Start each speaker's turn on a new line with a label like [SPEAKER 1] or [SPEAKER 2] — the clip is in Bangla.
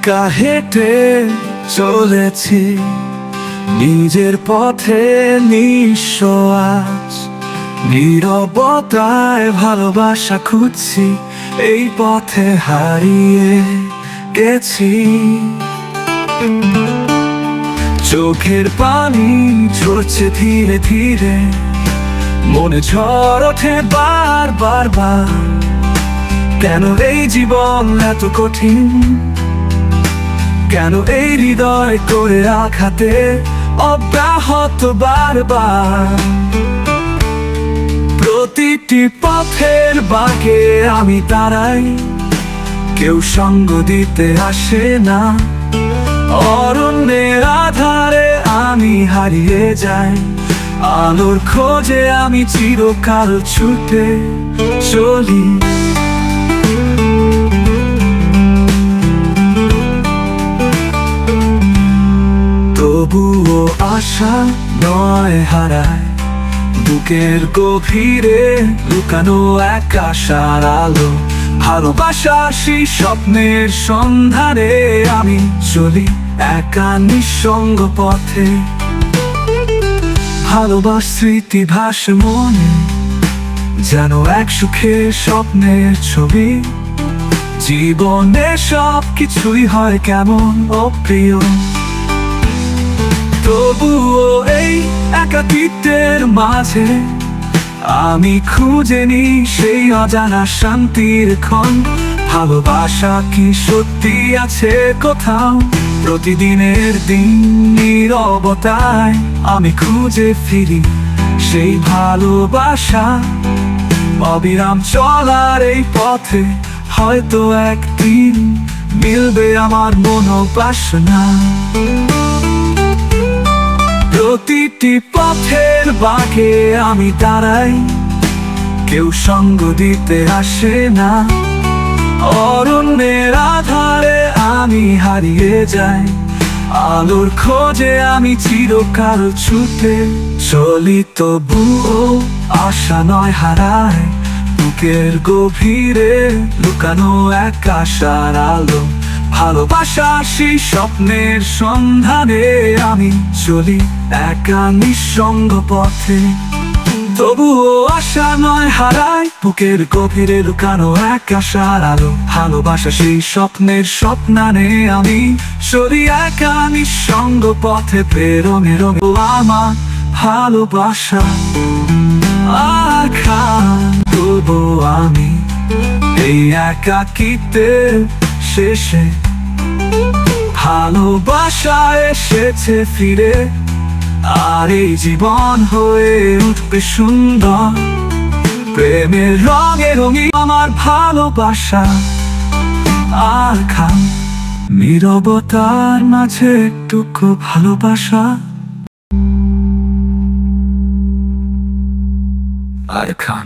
[SPEAKER 1] একা হেঁটে চলেছি নিজের পথে, নিঃস্ব আজ নীরবতায় ভালোবাসা খুঁজছি, এই পথে হারিয়ে গেছি। চোখের পানি ঝরছে ধীরে ধীরে, মনে ঝড় ওঠে বার বার। কেন এই জীবন এত কঠিন, কেন এই হৃদয় করে আঘাতে অব্যাহত বারবার। প্রতিটি পথের বাঁকে আমি দাঁড়াই, কেউ সঙ্গ দিতে আসে না। অরণ্যের আধারে আমি হারিয়ে যাই, আলোর খোঁজে আমি চিরকাল ছুটে চলি। তবুও আশা নয় হারায়, বুকের গভীরে লুকানো এক আশার আলো। ভালোবাসা সেই স্বপ্নের সন্ধানে আমি চলি একা নিঃসঙ্গ পথে। ভালোবাস স্মৃতি ভাসে মনে, যেন এক সুখের স্বপ্নের ছবি। জীবনে সব কিছুই হয় কেমন অপ্রিয়, তবুও এই একাকিত্বের মাঝে আমি খুঁজে নিই সেই অজানা শান্তির ক্ষণ। ভালোবাসা কি সত্যি আছে কোথাও? প্রতিদিনের দিন নীরবতায় আমি খুঁজে ফিরি সেই ভালোবাসা। অবিরাম চলার এই পথে হয়তো একদিন মিলবে আমার মনোবাসনা। প্রতিটি পথের বাঁকে আমি দাঁড়াই, কেউ সঙ্গ দিতে আসে না। অরণ্যের আধারে আমি হারিয়ে যাই, আলোর খোঁজে আমি চিরকাল ছুটে চলি। তবুও আশা নয় হারায়, বুকের গভীরে লুকানো এক আশার আলো। ভালোবাসা সেই স্বপ্নের সন্ধানে আমি চলি একা নিঃসঙ্গ পথে। তবুও আশা নয় হারায়, বুকের গভীরে লুকানো এক আশার আলো। ভালোবাসা সেই স্বপ্নের স্বপ্নানে আমি চলি একা নিঃসঙ্গ পথে। প্রেরণে রঙে আমার ভালোবাসা আখা, তবুও আমি এই একাকিত্বের শেষে ভালোবাসা এসেছে ফিরে। আর এই জীবন হয়ে উঠবে সুন্দর, প্রেমের রঙে রঙিন আমার ভালোবাসা আখা। নীরবতার মাঝে একটুকু ভালোবাসা আখা।